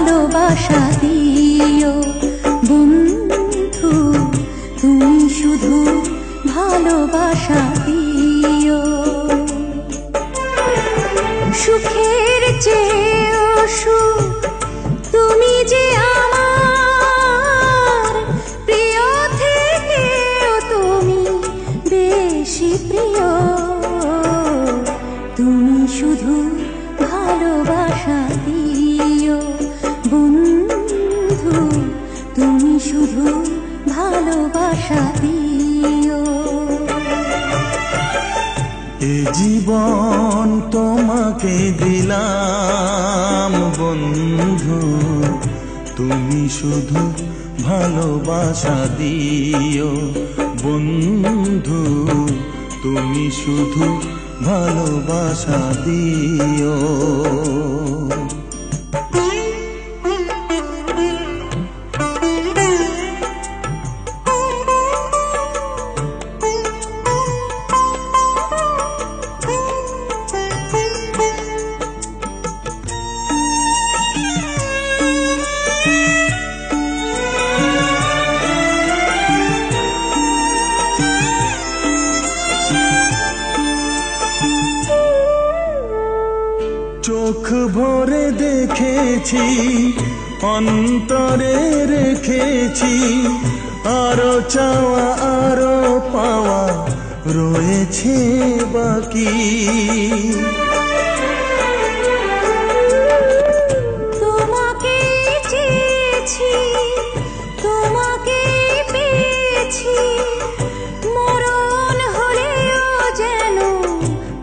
ভালোবাসা দিও বন্ধু, তুমি শুধু ভালোবাসা দিও। সুখের চেয়েও সুখ তুমি যে আমার, প্রিয় থেকেও তুমি বেশি প্রিয়। তুমি শুধু ভালোবাসা দিও বন্ধু, তুমি শুধু ভালোবাসা দিও। এ জীবন তোমাকে দিলাম বন্ধু, তুমি শুধু ভালোবাসা দিও বন্ধু, তুমি শুধু ভালোবাসা দিও। চোখ ভরে দেখেছি, অন্তরে রেখেছি, আরো চাওয়া আরো পাওয়া রয়েছে বাকি। তোমাকে চেয়েছি, তোমাকে পেয়েছি, মরণ হলেও যেন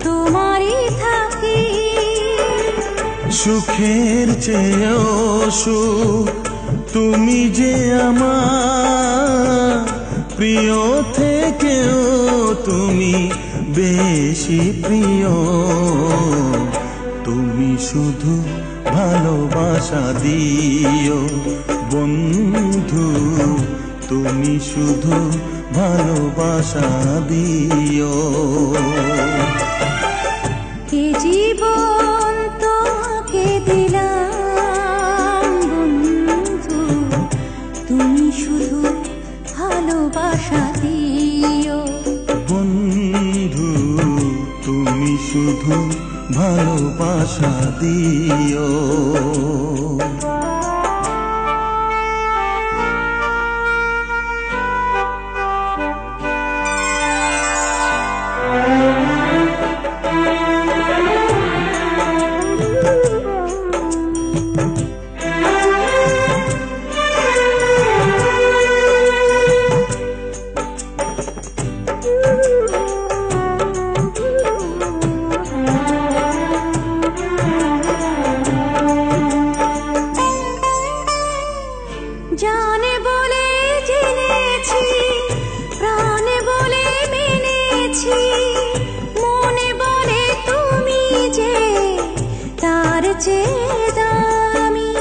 তোমারই থাকি। সুখের চেয়েও সুখ তুমি যে আমার, প্রিয় থেকেও তুমি বেশি প্রিয়। তুমি শুধু ভালোবাসা দিও বন্ধু, তুমি শুধু ভালোবাসা দিও। এ জীবন তোমাকে দিলাম বন্ধু, তুমি শুধু ভালোবাসা দিও বন্ধু, তুমি শুধু ভালোবাসা দিও। জানে বলে জেনেছি, প্রাণে বলে মেনেছি, মনে বলে তুমি যে তার চেয়ে দামি।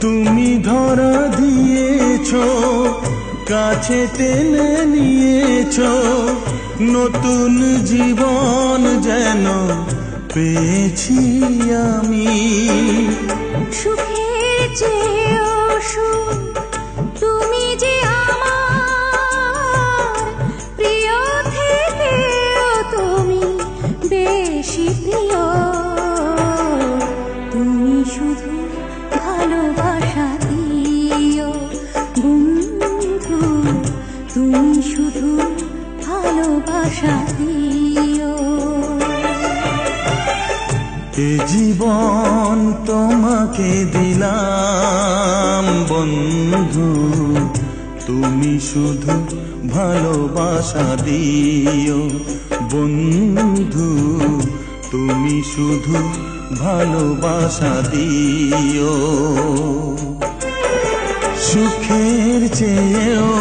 তুমি ধরা দিয়েছ, কাছে টেনে নিয়েছ, নতুন জীবন যেন পেয়েছি আমি। সুখের চেয়েও সুখ তুমি যে আমার, প্রিয় থেকেও তুমি বেশি প্রিয়। তুমি শুধু ভালোবাসা দিও বন্ধু, তুমি শুধু ভালোবাসা দিও। এ জীবন তোমাকে দিলাম বন্ধু, তুমি শুধু ভালোবাসা দিও বন্ধু, তুমি শুধু ভালোবাসা দিও। সুখের চেয়েও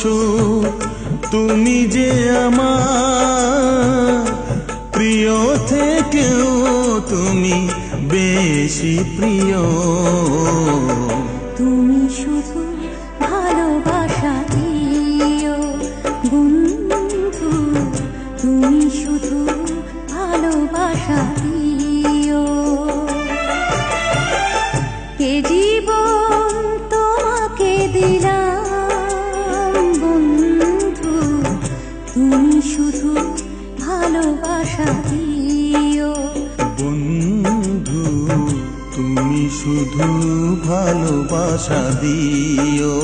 সুখ তুমি যে আমার, প্রিয় থেকেও তুমি বেশি প্রিয়। তুমি শুধু ভালোবাসা দিও বন্ধু, তুমি শুধু ভালোবাসা দিও। শুধু ভালোবাসা দিও।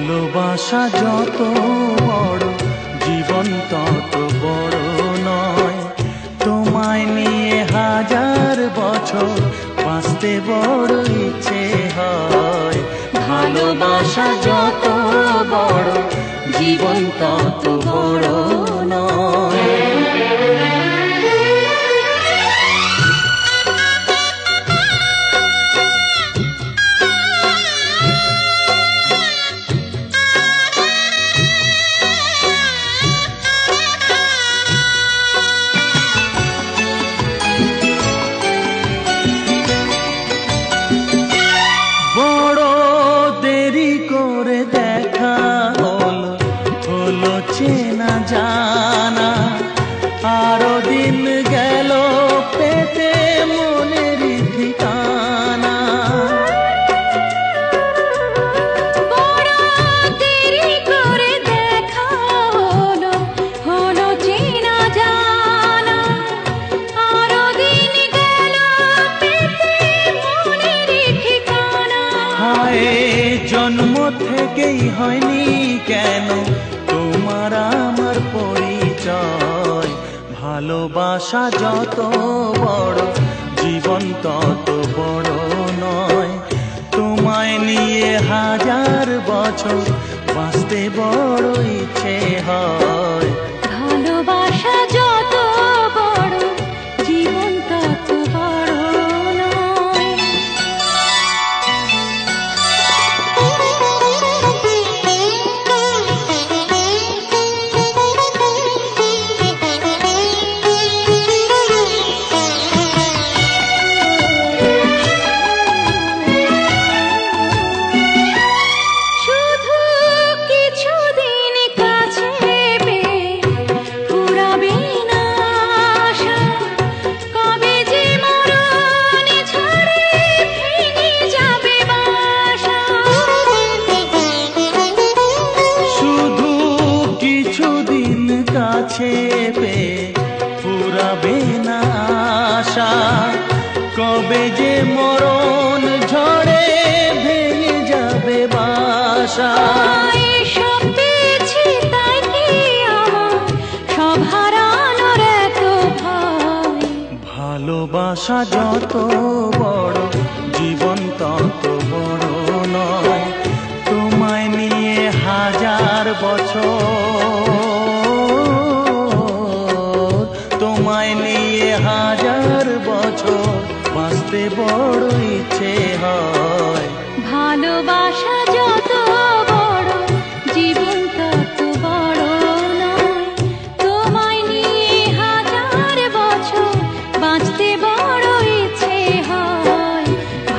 ভালোবাসা যত বড় জীবন তত বড় নয়, তোমায় নিয়ে হাজার বছর বাঁচতে বড় ইচ্ছে হয়। ভালোবাসা যত বড় জীবন তত বড় নয়। চেনা জানা আরো দিন গেল পেতে মনের ঠিকানা। বড় দেরি করে দেখা হলো, হলো চেনা জানা আরো দিন গেল পেতে মনের ঠিকানা। হায় জন্ম থেকেই হয়নি কেন তোমার আমার পরিচয়। ভালোবাসা যত বড় জীবন তত বড় নয়, তোমায় নিয়ে হাজার বছর বাঁচতে বড় ইচ্ছে হয়। ভালোবাসা যত বড় জীবন তত বড় নয়। কাছে পেয়ে ফুরাবে না আশা, কবে যে মরণ ঝড়ে ভেঙে যাবে বাসা। সব পেয়েছি তাই কি আমার সব হারানোর এত ভয়। ভালোবাসা যত বড় জীবন তত বড় নয়, তোমায় নিয়ে হাজার বছর, তোমায় নিয়ে হাজার বছর বাঁচতে বড় ইচ্ছে হয়। ভালোবাসা যত বড় জীবন তত বড় নয়, তোমায় নিয়ে হাজার বছর বাঁচতে বড় ইচ্ছে হয়।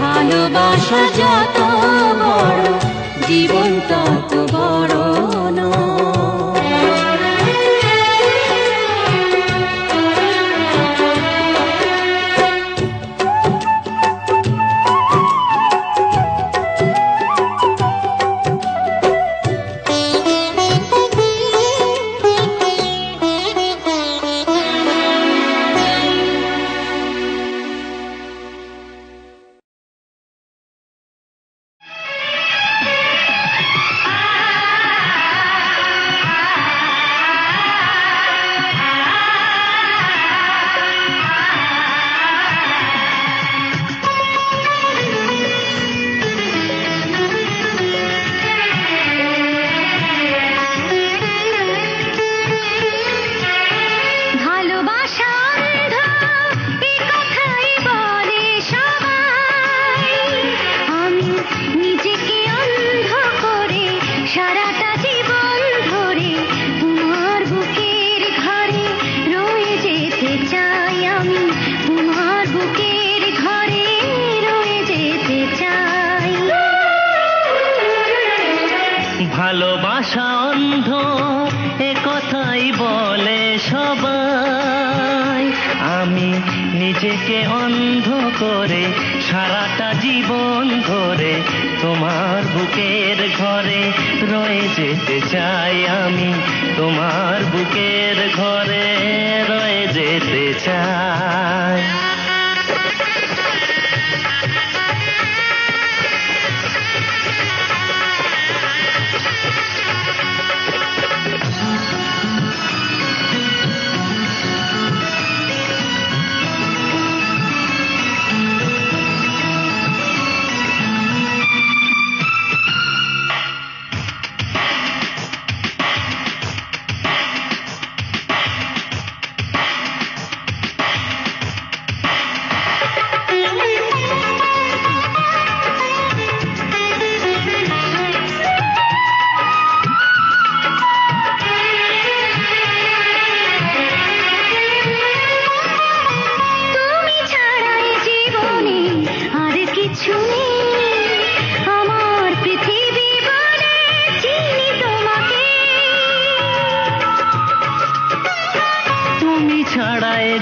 ভালোবাসা যত বড় জীবন তত বড় নয়। অন্ধ এ কথাই বলে সবাই, আমি নিজেকে অন্ধ করে সারাটা জীবন ধরে তোমার বুকের ঘরে রয়ে যেতে চাই। আমি তোমার বুকের ঘরে রয়ে যেতে চাই।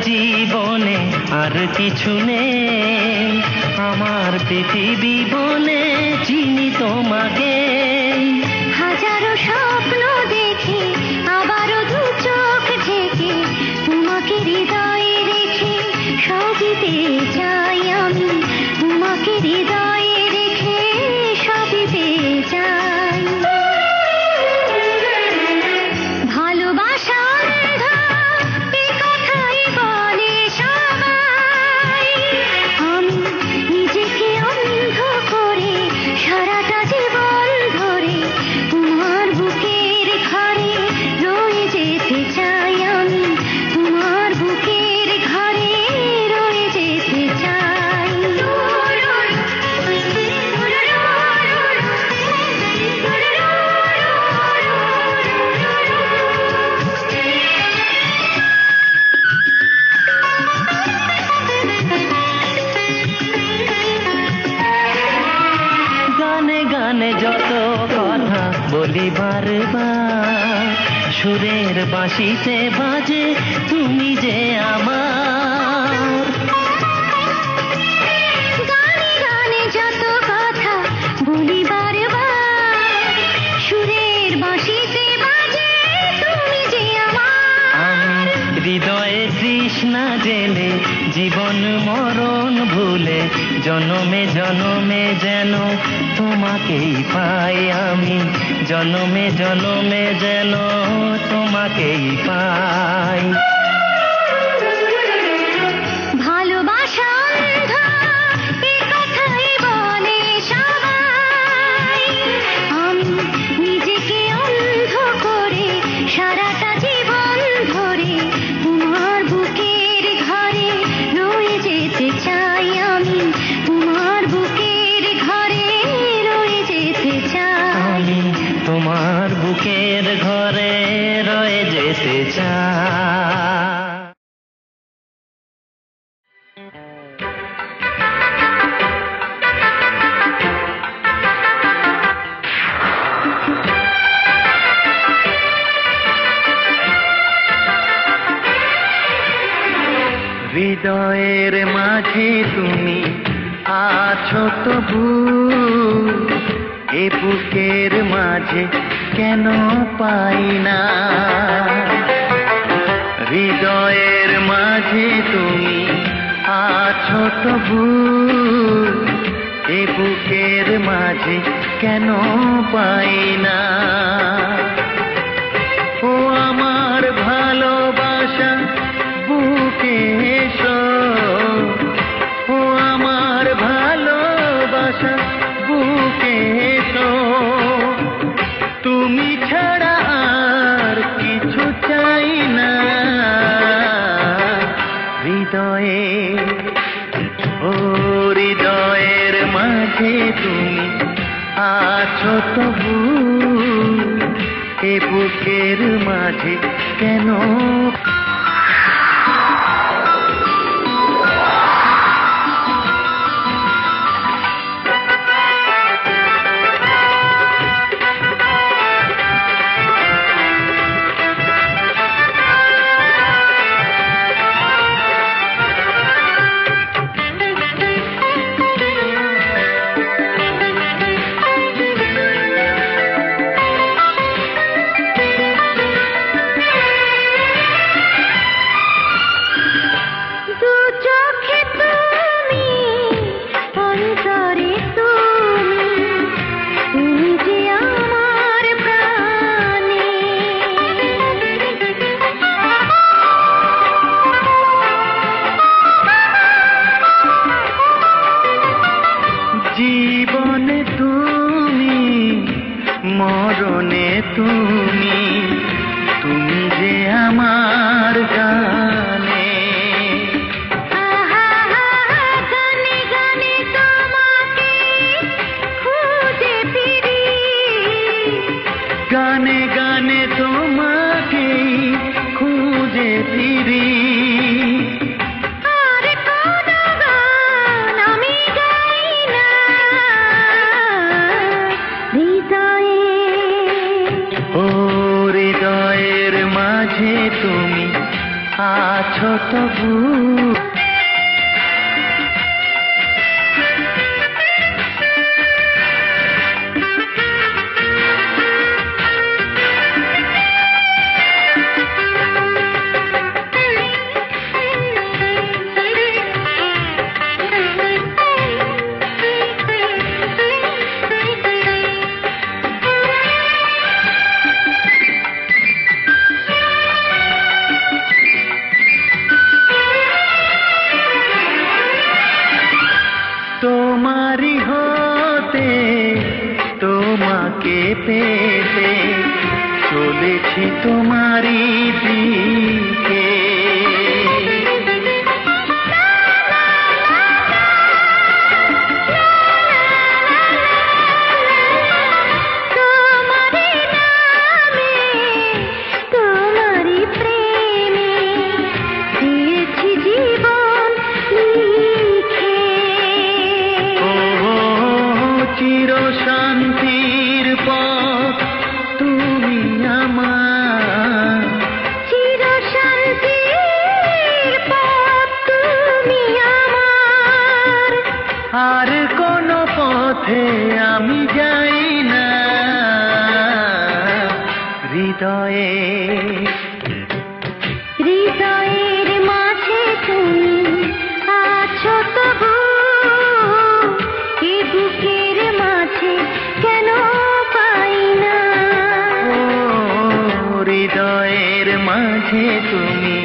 জীবনে আর কিছু নেই, আমার পৃথিবী বনে চিনি তোমাকে। হাজারো স্বপ্ন দেখে আবারও দু চোখ ঢেকে তোমাকে হৃদয়ে রেখে সবই পেয়ে যাই। আমি তোমাকে হৃদয়ে রেখে সবই পেয়ে যাই। ভালোবাসা যত কথা বলি বারবার, সুরের বাঁশিতে বাজে তুমি যে আমার। গানে গানে যত কথা বলি বারবার, সুরের বাঁশিতে বাজে তুমি যে আমার। আমি হৃদয়ে তৃষ্ণা জেলে জীবন মরণ ভুলে জনমে জনমে যেন তোমাকেই পাই। আমি জনমে জনমে যেন তোমাকেই পাই। ভালোবাসা এ কথাই বলে সবাই, আমি নিজেকে অন্ধ করে সারাটা জীবন ধরে তোমার বুকের ঘরে রয়ে যেতে চাই। আমি তোমার বুকের ঘরে রয়ে যেতে চাই। আমি তোমার বুকের ঘরে রয়ে যেতে চাই। হৃদয়ের মাঝে তুমি আছো তবু, এ বুকের মাঝে কেন পাই না। হৃদয়ের মাঝে তুমি আছো তবু, এ বুকের মাঝে কেন পাই না। ও আমার ভালোবাসা বুকে এসো, ও আমার ভালোবাসা বুকে এসো। তুমি ছাড়া আর কিছু চাই না। হৃদয়ে ও হৃদয়ের মাঝে তুমি আছো তবু, এ বুকের মাঝে কেন। প্রাণে তোমাকেই খুঁজে ফিরি। আর কোনো গান আমি গাই না হৃদয়ে। ও হৃদয়ের মাঝে তুমি আছো তবু। তোমারি হতে তোমাকে পেতে চলেছি তোমারি দিকে। তোমারি নামে তোমারি প্রেমে দিয়েছি জীবন লিখে। চির শান্তির পথ তুমি আমার। চির শান্তির পথ তুমি আমার। আর কোন পথে আমি যাই না হৃদয়ে। হৃদয়ের মাঝে তুমি আছো তবু। এ বুকের মাঝে কেন পাই না। ও হৃদয়ের মাঝে তুমি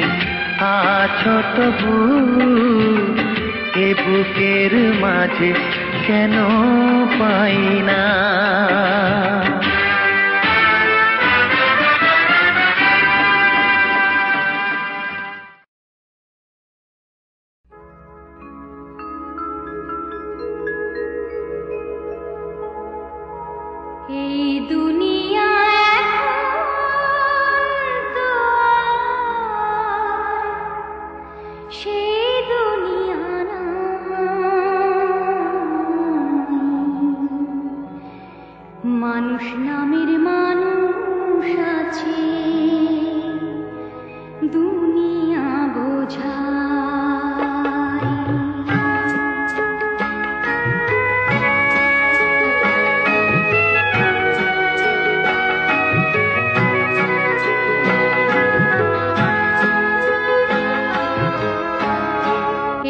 আছো তবু। এ বুকের মাঝে কেন পাই না। এই দুনিয়া এখন তো সেই দুনিয়া নয়। মানুষ নামের মানুষ আছে দুনিয়া বোঝায়।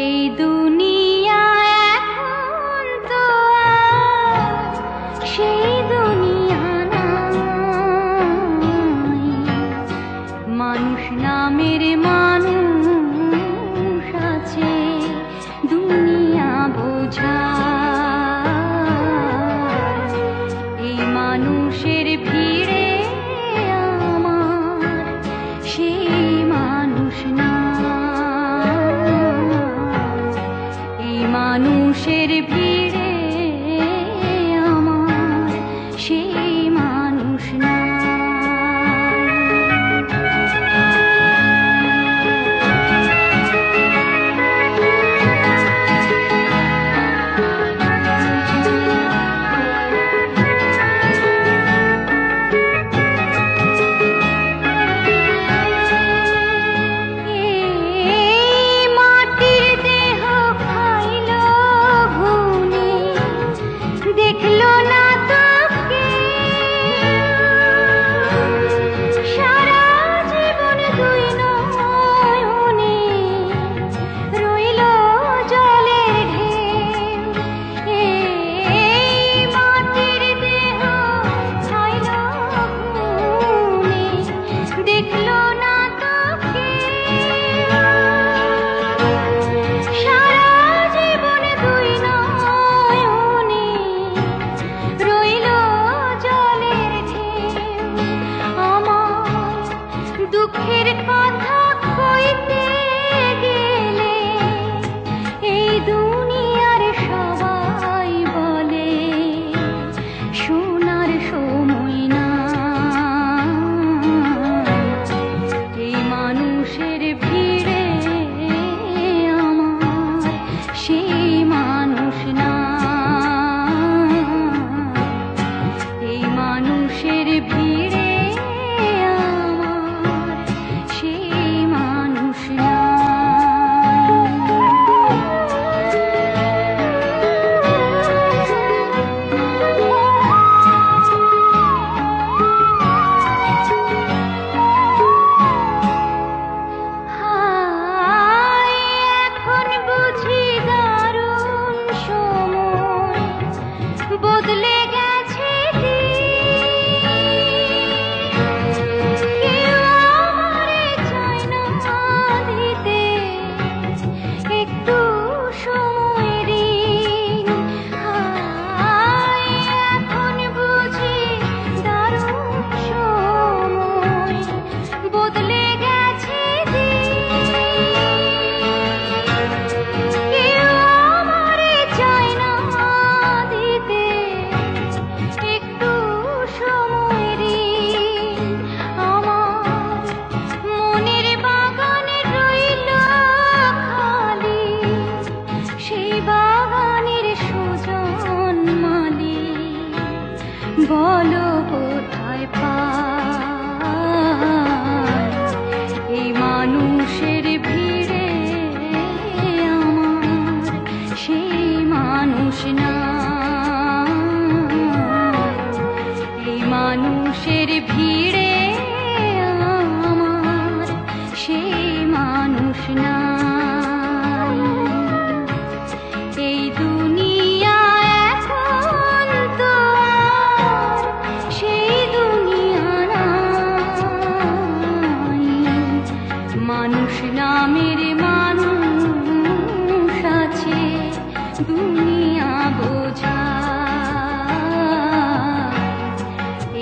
এই দুনিয়া এখন তো আর সেই দুনিয়া নয়। মানুষ নামের মানুষ বদলে গেছে দিন। কেউ আমারে চায় না দিতে একটু সময় ঋণ। আমার মনের বাগানে রইল খালি, সেই বাগানের সুজন মালি। বলো কোথায় পাই এই মানুষের ভিড়ে আমার সেই মানুষ না। এই মানুষের ভিড়ে আমার সেই মানুষ না। এই দুনিয়া এখন তো আর সেই দুনিয়া নাই। মানুষ নামের মানুষ আছে দুনিয়া বোঝা।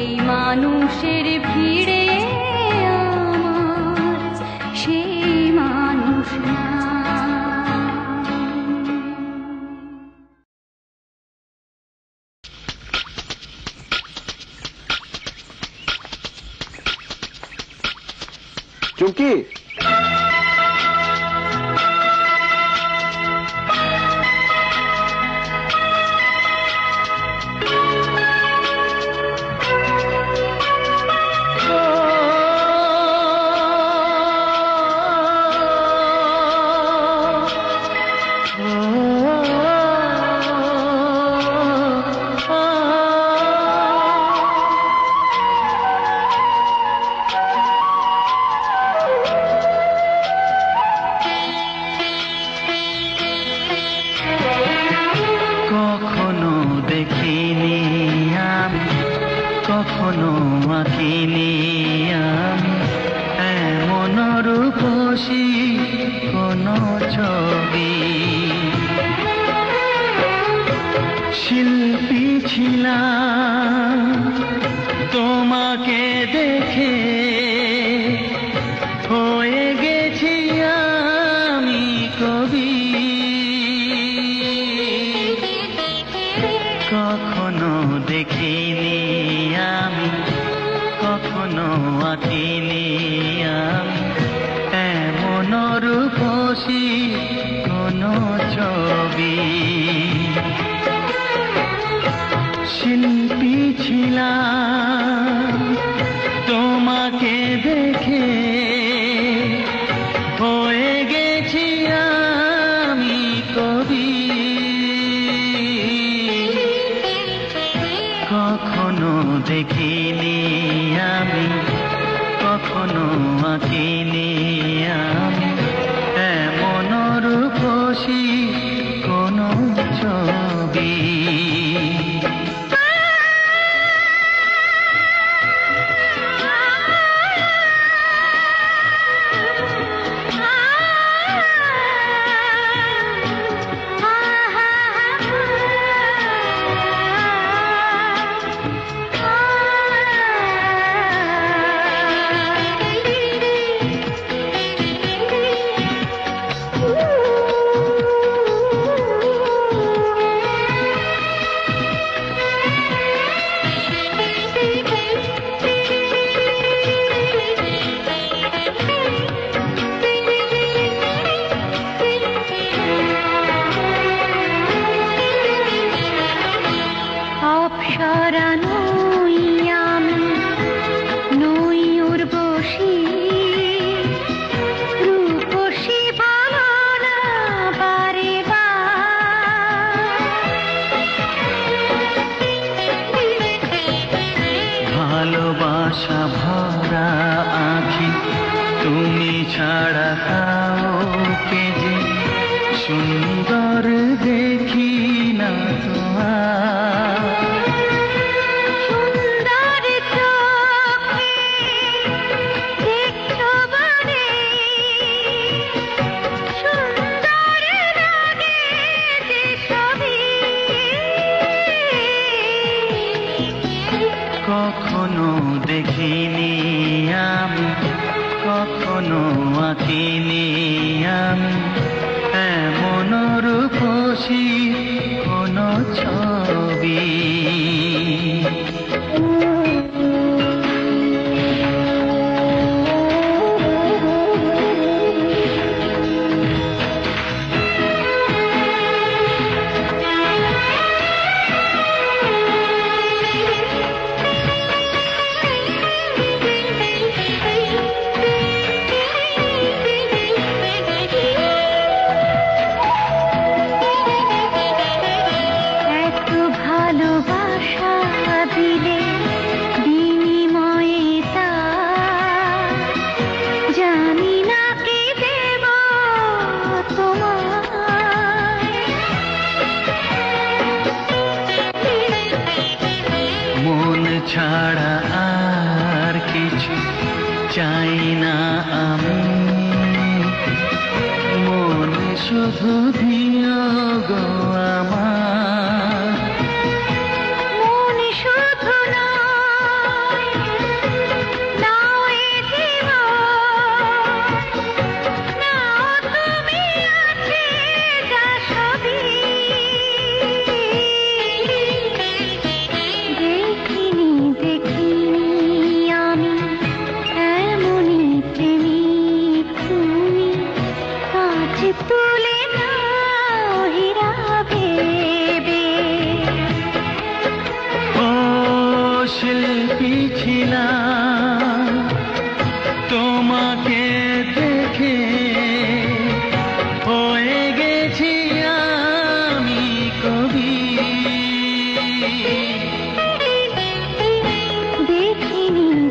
এই মানুষের ভিড়ে আমার সেই মানুষ না। চুমকি, কখনো দেখিনি আমি, কখনো আঁকিনি আমি এমন রূপসী কোন ছবি। শিল্পী ছিলাম তোমাকে দেখে, হয়ে গেছি আমি কবি। কখনো দেখিনি আমি, কখনো আঁকিনি আমি এমন রূপসী কোন ছবি। শিল্পী ছিলাম তোমাকে দেখে, হয়ে গেছি আমি কবি। কখনো দেখিনি আমি, কখনো আঁকিনি আমি এমন রূপসী কোন ছবি। আঁকিনি আমি এমন রূপসী কোনো ছবি। ছাড়া আর কিছু চাই না আমি, মন শুধু দিও গো আমার। মন শুধু নয়, নাও এ জীবন, নাও তুমি আছে যা সবই। তুলে নাও হীরা ভেবে। ও শিল্পী ছিলাম তোমাকে দেখে, হয়ে গেছি আমি কবি।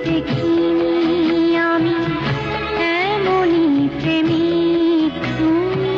দেখিনি আমি এমনই প্রেমিক তুমি,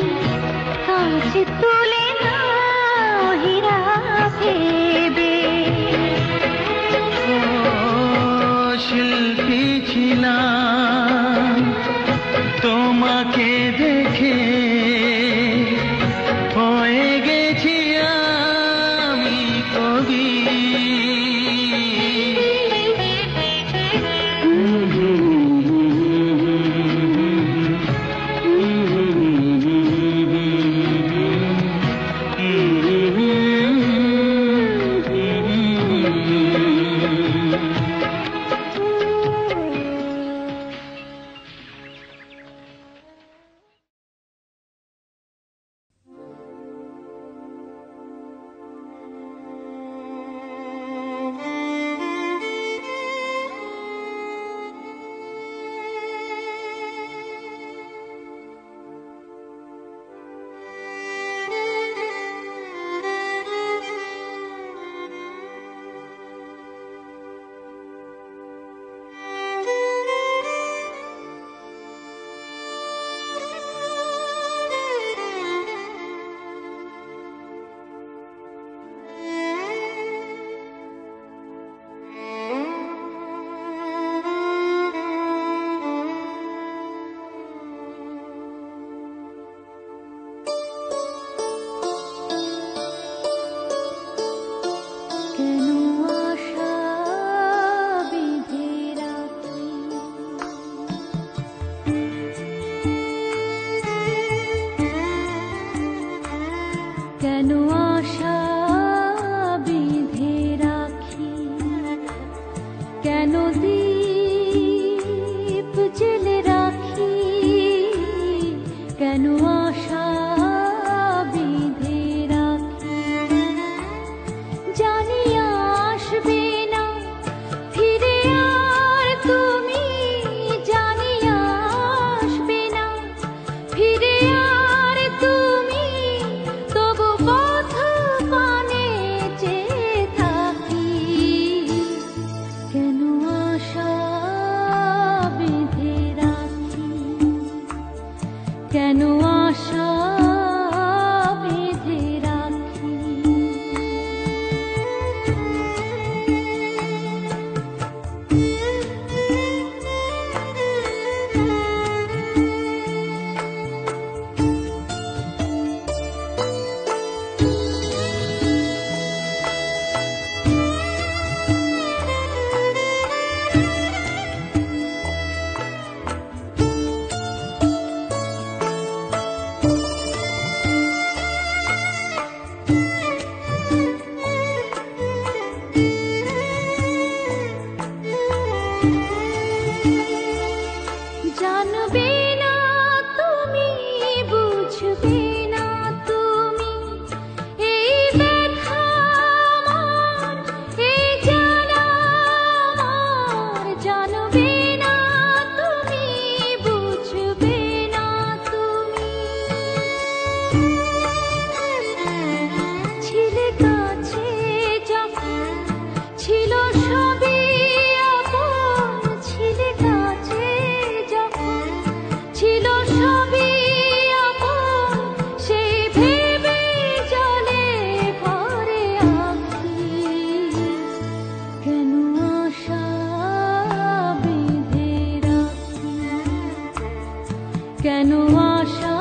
কেন আশা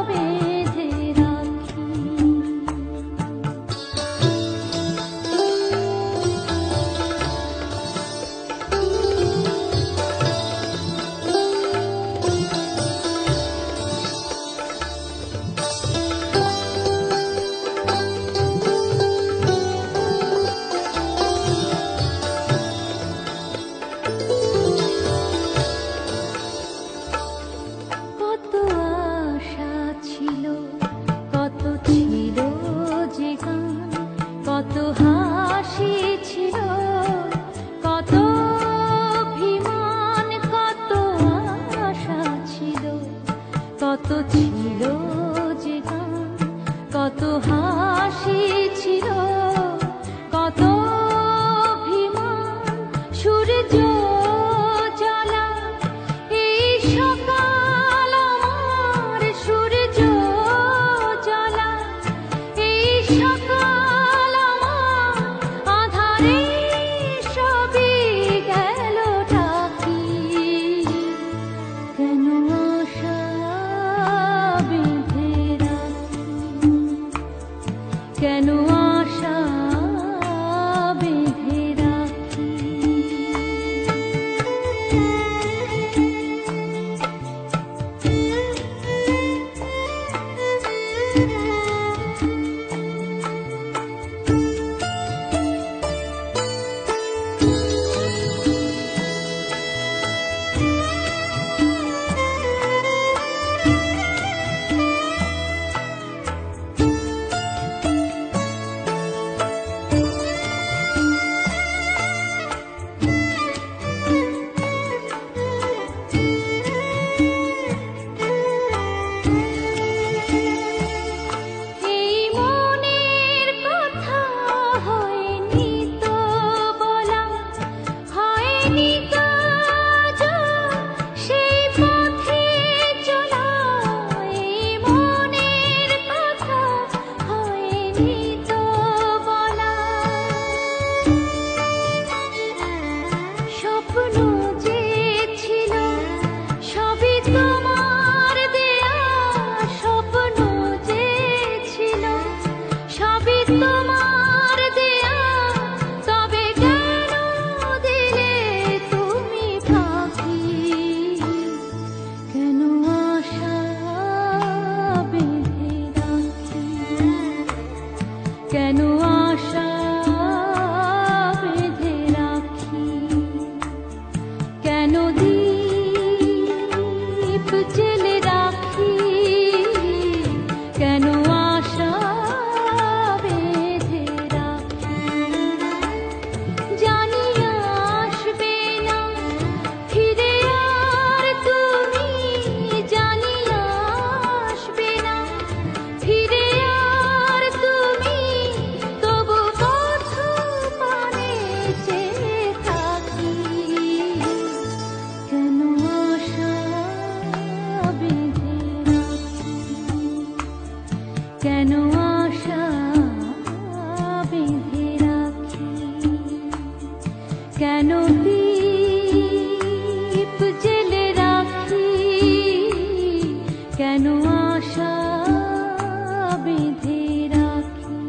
বেঁধে রাখি। কত আশা ছিল, কত ছিল যে গান, কত হাসি ছিল, কত অভিমান, কত আশা ছিল, কত ছিল যে গান, কত হাসি ছিল, কত অভিমান। সূর্য জ্বালা এই সকাল আমার, সূর্য জ্বালা এই সকাল আমার, আধারে সবই গেল ঢাকি। কেন আশা বেঁধে রাখি, কেন আশা বেঁধে রাখি। এই মনের কথা হয়নি তো বলা, হয়নি কাজ সেই পথে চলা। এই মনের কথা হয়নি তো বলা, স্বপ্ন যে ছিল সবই তোমার দেয়া, স্বপ্ন যে ছিল সবই তোমার দেয়া। তবে কেন দিলে তুমি ফাঁকি, কেন আশা বেঁধে রাখি, কেন আশা বেঁধে রাখি। কেন দীপ জেলে রাখি, কেন আশা বেঁধে রাখি। জানি আসবে না ফিরে আর তুমি, জানি আসবে না ফিরে আর তুমি, তবু পথ পানে চেয়ে থাকি। কেন আশা বেঁধে রাখি, কেন আশা বেঁধে রাখি। কেন দীপ জেলে রাখি, কেন আশা বেঁধে রাখি।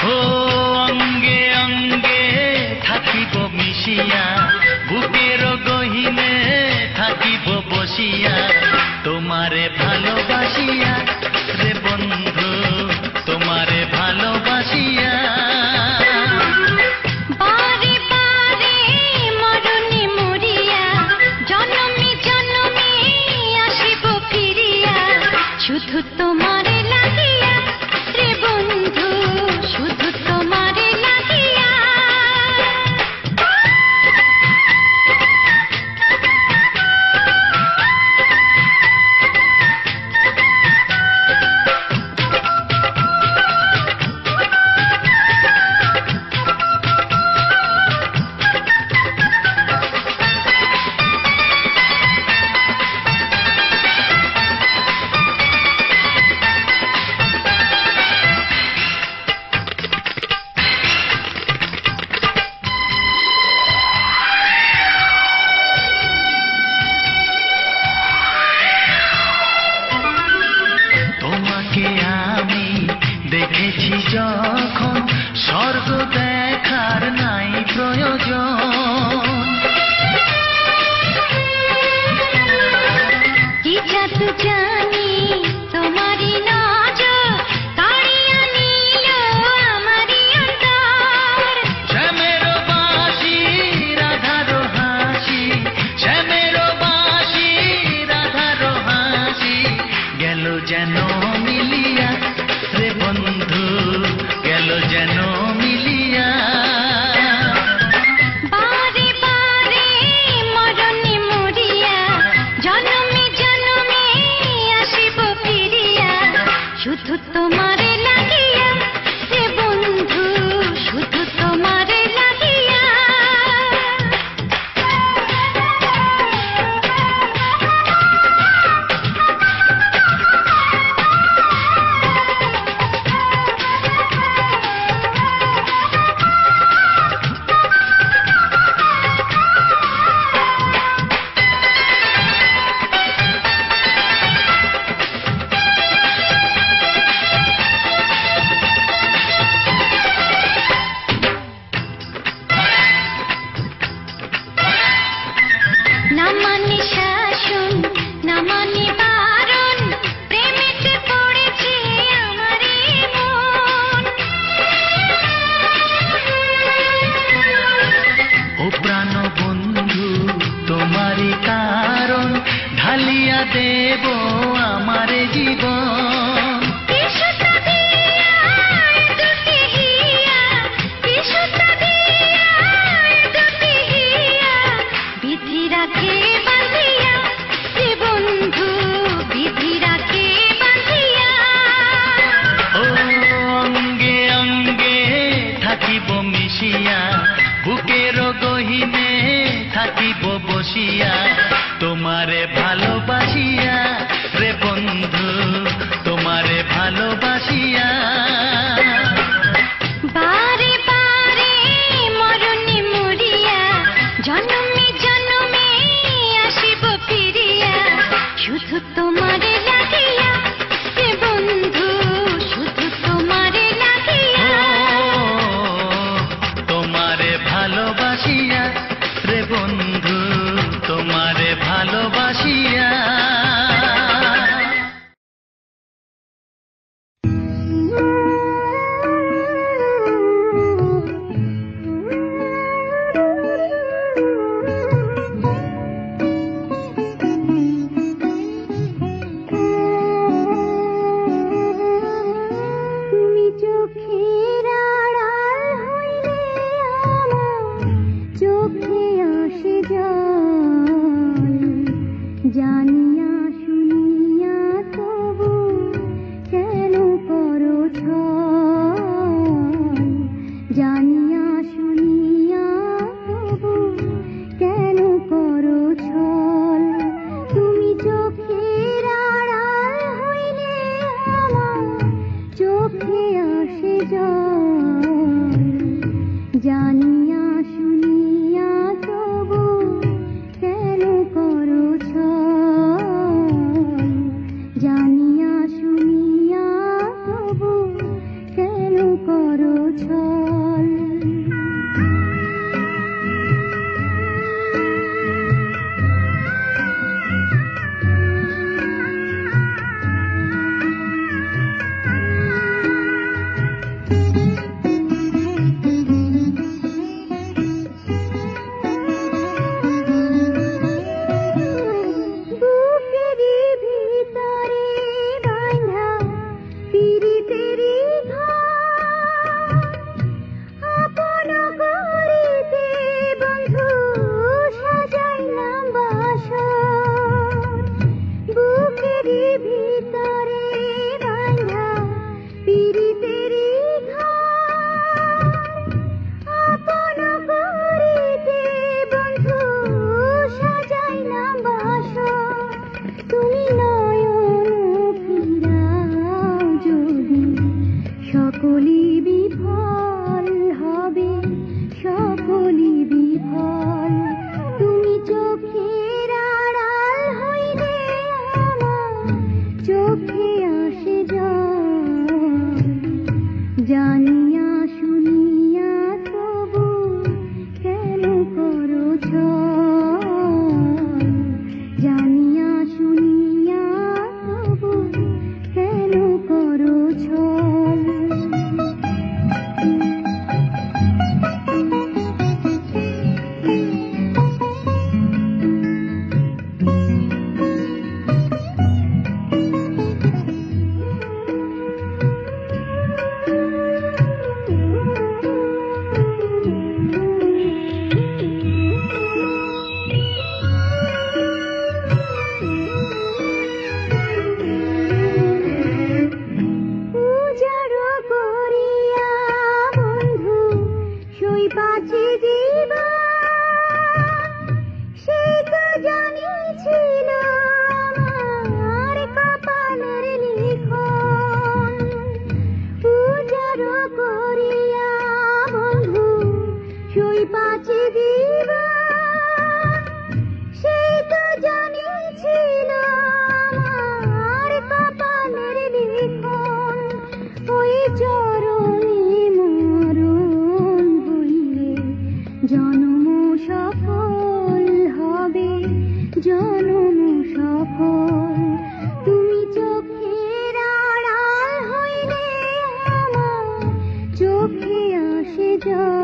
ও অঙ্গে অঙ্গে থাকিব মিশিয়া, বুকের গহিনে থাকিব বসিয়া, তোমারে ভালোবাসিয়া রে বন্ধু, তোমারে ভালোবাসিয়া। বারে বারে মরণে মরিয়া, জনমে জনমে আসিব ফিরিয়া, শুধু তোমারে লাগিয়া রে বন্ধু, শুধু তোমারে লাগিয়া। যখন স্বর্গ দেখার নাই প্রয়োজন। কি জাদু জানি তোমারই নজর কাড়িয়া নিল আমারই অন্তর। শ্যামের বাঁশি রাধার হাসি, শ্যামের বাঁশি রাধার হাসি, গেল যেন মিলিয়া রে বন্ধু, গেল যেন মিলিয়া। বারে বারে মরণে মরিয়া জনমে জনমে আসিব ফিরিয়া, শুধু তোমারে লাগিয়া রে বন্ধু, শুধু তোমারে লাগিয়া। না মানে শাসন, না মানে বারণ, প্রেমেতে পড়েছে আমারই মন। ও প্রাণ বন্ধু তোমারই কারণ, ঢালিয়া দেব আমার জীবন। বিশুদ্ধ দিয়া দুটি হিয়া, বিশুদ্ধ দিয়া দুটি হিয়া, বিধি রাখে বাঁধিয়া রে বন্ধু, বিধি রাখে বাঁধিয়া। ও অঙ্গে অঙ্গে থাকিব মিশিয়া, বুকের গহিনে থাকিব বসিয়া, তোমারে ভালোবাসিয়া রে বন্ধু, তোমারে ভালোবাসিয়া। বারে বারে মরণে মরিয়া জনমে জনমে আসিব ফিরিয়া, শুধু তোমারে লাগিয়া রে বন্ধু, শুধু তোমারে লাগিয়া। তোমারে ভালোবাসিয়া রে বন্ধু, তোমারে ভালোবাসিয়া। তুমি চোখের আড়াল হইলে আমার চোখে আসে জল, জানিয়া শুনিয়া তবু কেন করো ছল, জানিয়া শুনিয়া তবু কেন করো ছল। তুমি চোখের আড়াল হইলে আমার চোখে আসে জল, জানিয়া শুনিয়া তবু কেন করো ছল, জানিয়া শুনিয়া তবু কেন করো ছল। বুকেরই ভিতরে বাঁধা পিরিতেরই ঘর, পাছি জীবন সেই তো জানিয়েছিল আমার কপালের লিখন উজাড় করিয়া বন্ধু সই পাছি জীবন সেই তো জানিয়েছিল আমার কপালের লিখন ওই চরণে মরণ হইলে জন্ম সফল হবে জন্ম সফল তুমি চোখের আড়াল হইলে আমার চোখে আসে জল